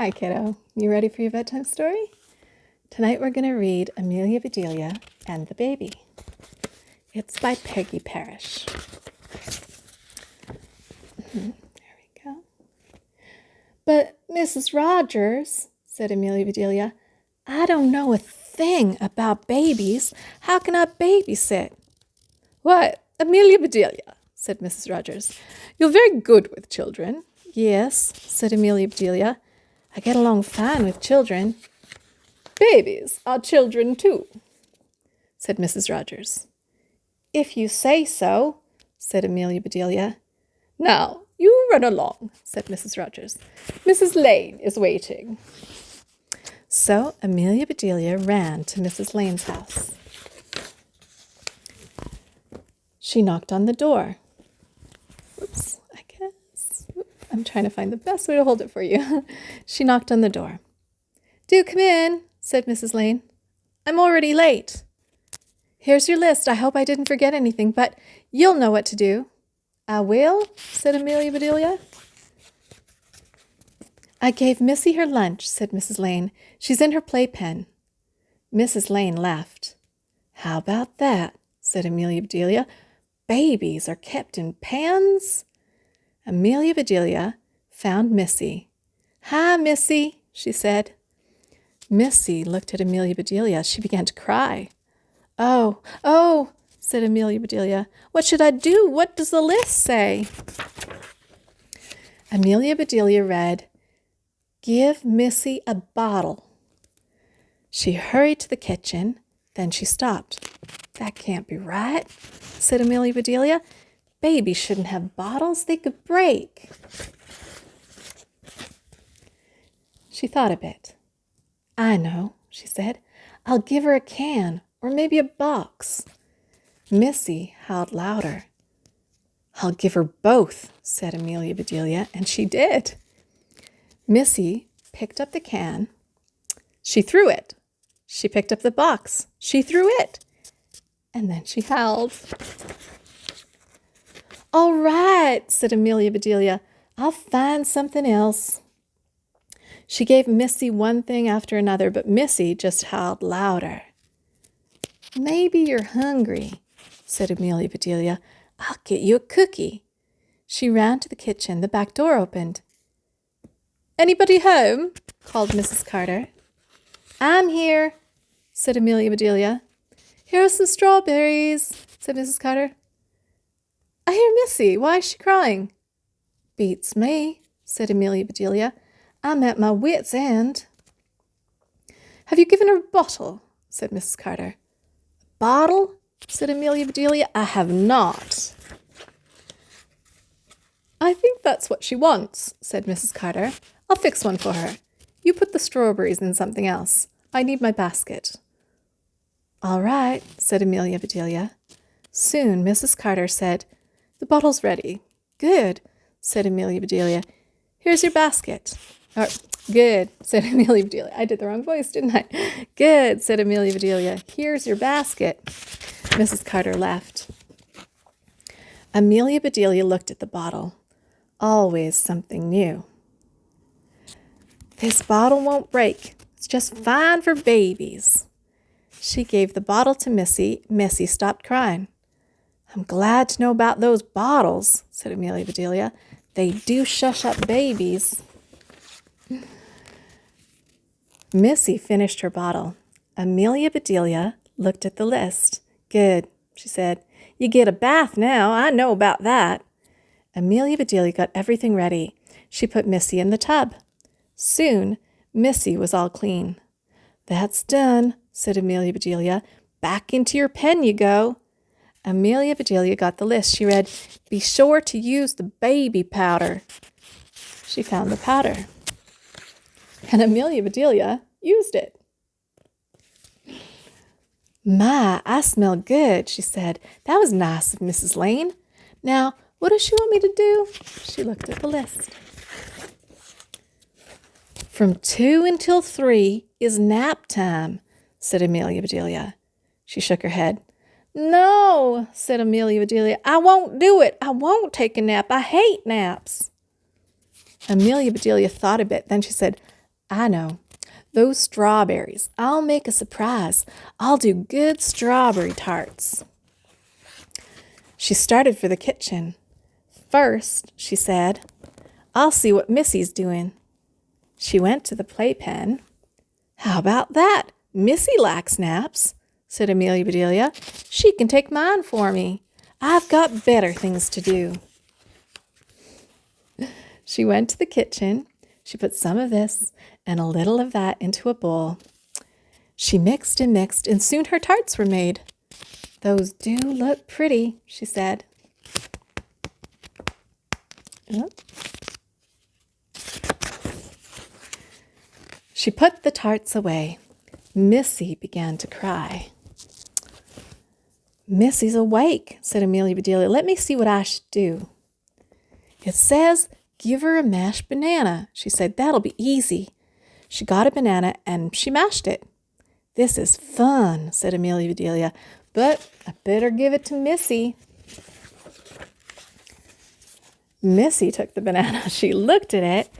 Hi, kiddo. You ready for your bedtime story? Tonight we're going to read Amelia Bedelia and the Baby. It's by Peggy Parrish. There we go. But, Mrs. Rogers, said Amelia Bedelia, I don't know a thing about babies. How can I babysit? What, Amelia Bedelia, said Mrs. Rogers. You're very good with children. Yes, said Amelia Bedelia. I get along fine with children. Babies are children too, said Mrs. Rogers. If you say so, said Amelia Bedelia. Now, you run along, said Mrs. Rogers. Mrs. Lane is waiting. So Amelia Bedelia ran to Mrs. Lane's house. She knocked on the door. Whoops, I guess. I'm trying to find the best way to hold it for you. She knocked on the door. Do come in, said Mrs. Lane. I'm already late. Here's your list. I hope I didn't forget anything, but you'll know what to do. I will, said Amelia Bedelia. I gave Missy her lunch, said Mrs. Lane. She's in her playpen. Mrs. Lane laughed. How about that, said Amelia Bedelia. Babies are kept in pans? Amelia Bedelia found Missy. Hi, Missy, she said. Missy looked at Amelia Bedelia. She began to cry. Oh, said Amelia Bedelia. What should I do? What does the list say? Amelia Bedelia read, Give Missy a bottle. She hurried to the kitchen. Then she stopped. That can't be right, said Amelia Bedelia. Babies shouldn't have bottles. They could break. She thought a bit. I know, she said. I'll give her a can or maybe a box. Missy howled louder. I'll give her both, said Amelia Bedelia, and she did. Missy picked up the can. She threw it. She picked up the box. She threw it. And then she howled. All right, said Amelia Bedelia. I'll find something else. She gave Missy one thing after another, but Missy just howled louder. Maybe you're hungry, said Amelia Bedelia. I'll get you a cookie. She ran to the kitchen. The back door opened. Anybody home? Called Mrs. Carter. I'm here, said Amelia Bedelia. Here are some strawberries, said Mrs. Carter. I hear Missy. Why is she crying? Beats me, said Amelia Bedelia. I'm at my wit's end. Have you given her a bottle? Said Mrs. Carter. Bottle? Said Amelia Bedelia. I have not. I think that's what she wants, said Mrs. Carter. I'll fix one for her. You put the strawberries in something else. I need my basket. All right, said Amelia Bedelia. Soon Mrs. Carter said, The bottle's ready. Good, said Amelia Bedelia. Here's your basket. Good, said Amelia Bedelia. I did the wrong voice, didn't I? Good, said Amelia Bedelia. Here's your basket. Mrs. Carter laughed. Amelia Bedelia looked at the bottle. Always something new. This bottle won't break. It's just fine for babies. She gave the bottle to Missy. Missy stopped crying. I'm glad to know about those bottles, said Amelia Bedelia. They do shush up babies. Missy finished her bottle. Amelia Bedelia looked at the list. Good, she said. You get a bath now. I know about that. Amelia Bedelia got everything ready. She put Missy in the tub. Soon, Missy was all clean. That's done, said Amelia Bedelia. Back into your pen you go. Amelia Bedelia got the list. She read, Be sure to use the baby powder. She found the powder. And Amelia Bedelia used it. My, I smell good, she said. That was nice of Mrs. Lane. Now, what does she want me to do? She looked at the list. From 2 until 3 is nap time, said Amelia Bedelia. She shook her head. No, said Amelia Bedelia. I won't do it. I won't take a nap. I hate naps. Amelia Bedelia thought a bit. Then she said, I know. Those strawberries. I'll make a surprise. I'll do good strawberry tarts. She started for the kitchen. First, she said, I'll see what Missy's doing. She went to the playpen. How about that? Missy likes naps, said Amelia Bedelia. She can take mine for me. I've got better things to do. She went to the kitchen. She put some of this and a little of that into a bowl. She mixed, and soon her tarts were made. Those do look pretty, she said. Oh. She put the tarts away. Missy began to cry. Missy's awake, said Amelia Bedelia. Let me see what I should do. It says, give her a mashed banana, she said. That'll be easy. She got a banana and she mashed it. This is fun, said Amelia Bedelia, but I better give it to Missy. Missy took the banana. She looked at it.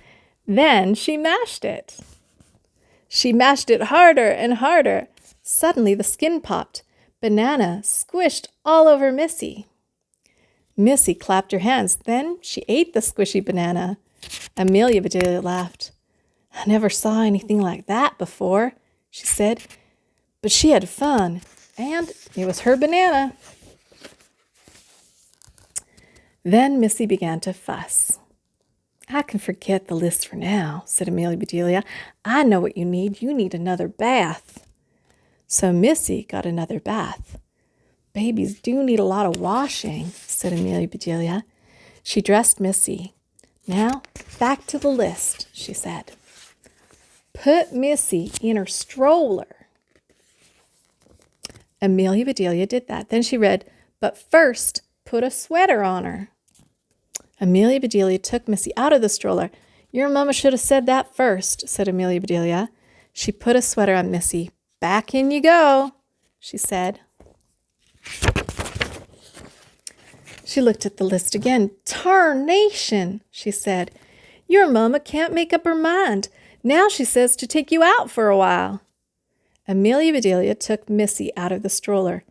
Then she mashed it. She mashed it harder and harder. Suddenly the skin popped. Banana squished all over Missy. Missy clapped her hands. Then she ate the squishy banana. Amelia Bedelia laughed. I never saw anything like that before, she said. But she had fun, and it was her banana. Then Missy began to fuss. I can forget the list for now, said Amelia Bedelia. I know what you need. You need another bath. So Missy got another bath. Babies do need a lot of washing, said Amelia Bedelia. She dressed Missy. Now, back to the list, she said. Put Missy in her stroller. Amelia Bedelia did that. Then she read, but first, put a sweater on her. Amelia Bedelia took Missy out of the stroller. Your mama should have said that first, said Amelia Bedelia. She put a sweater on Missy. Back in you go, she said. She looked at the list again. Tarnation, she said. Your mama can't make up her mind. Now she says to take you out for a while. Amelia Bedelia took Missy out of the stroller.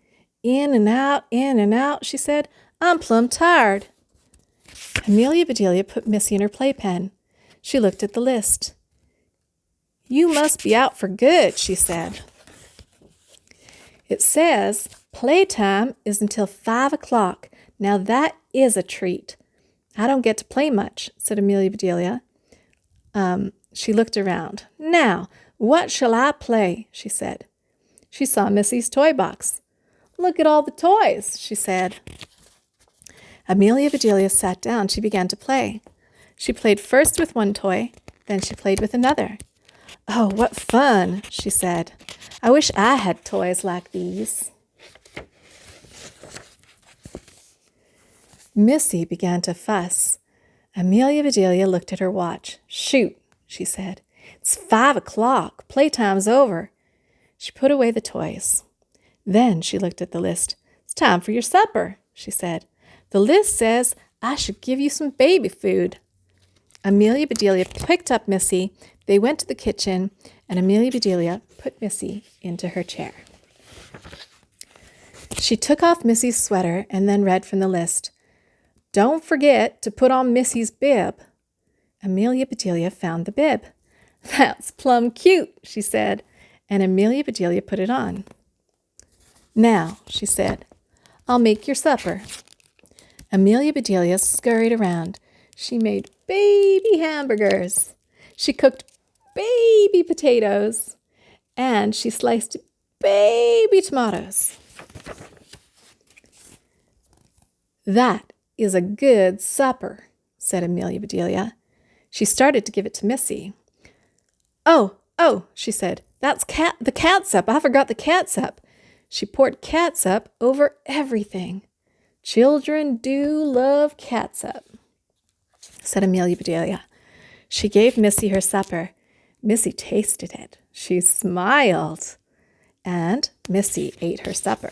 In and out, she said. I'm plumb tired. Amelia Bedelia put Missy in her playpen. She looked at the list. You must be out for good, she said. It says playtime is until 5 o'clock. Now that is a treat. I don't get to play much, said Amelia Bedelia. She looked around. Now, what shall I play? She said. She saw Missy's toy box. Look at all the toys, she said. Amelia Bedelia sat down. She began to play. She played first with one toy, then she played with another. Oh, what fun, she said. I wish I had toys like these. Missy began to fuss. Amelia Bedelia looked at her watch. Shoot, she said. It's 5 o'clock. Playtime's over. She put away the toys. Then she looked at the list. It's time for your supper, she said. The list says I should give you some baby food. Amelia Bedelia picked up Missy. They went to the kitchen, and Amelia Bedelia put Missy into her chair. She took off Missy's sweater and then read from the list. Don't forget to put on Missy's bib. Amelia Bedelia found the bib. That's plumb cute, she said, and Amelia Bedelia put it on. Now, she said, I'll make your supper. Amelia Bedelia scurried around. She made baby hamburgers. She cooked baby potatoes, and she sliced baby tomatoes. That is a good supper, said Amelia Bedelia. She started to give it to Missy. Oh, she said, that's the catsup. I forgot the catsup. She poured catsup over everything. Children do love catsup, said Amelia Bedelia. She gave Missy her supper. Missy tasted it. She smiled, and Missy ate her supper.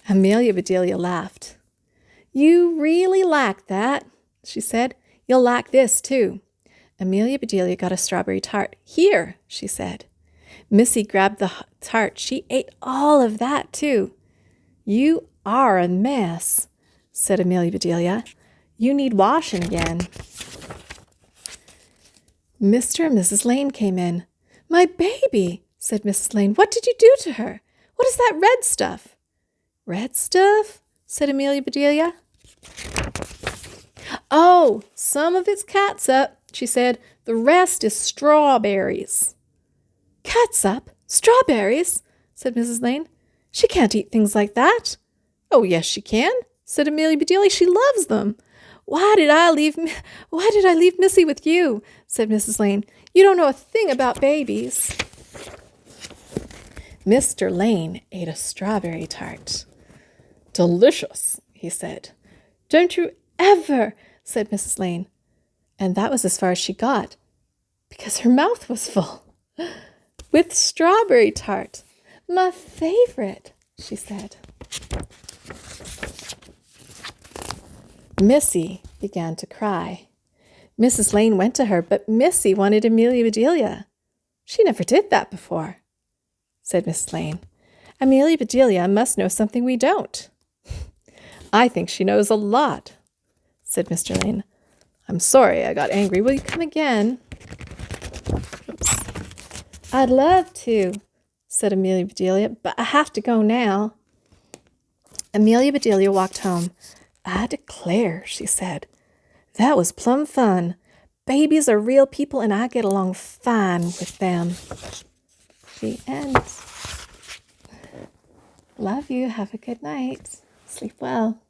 Amelia Bedelia laughed. You really like that, she said. You'll like this, too. Amelia Bedelia got a strawberry tart. Here, she said. Missy grabbed the tart. She ate all of that, too. You are a mess, said Amelia Bedelia. You need washing again. Mr. and Mrs. Lane came in. My baby, said Mrs. Lane. What did you do to her? What is that red stuff? Red stuff? Said Amelia Bedelia. Oh, some of it's catsup, she said. The rest is strawberries. Catsup? Strawberries? Said Mrs. Lane. She can't eat things like that. Oh, yes, she can, said Amelia Bedelia. She loves them. Why did I leave Missy with you? Said Mrs. Lane. You don't know a thing about babies. Mr. Lane ate a strawberry tart. Delicious, he said. Don't you ever, said Mrs. Lane. And that was as far as she got, because her mouth was full. With strawberry tart. My favorite, she said. Missy began to cry. Mrs. Lane went to her, but Missy wanted Amelia Bedelia. She never did that before, said Mrs. Lane. Amelia Bedelia must know something we don't. I think she knows a lot, said Mr. Lane. I'm sorry I got angry. Will you come again? Oops. I'd love to, said Amelia Bedelia, but I have to go now. Amelia Bedelia walked home. I declare, she said, that was plumb fun. Babies are real people, and I get along fine with them. The end. Love you. Have a good night. Sleep well.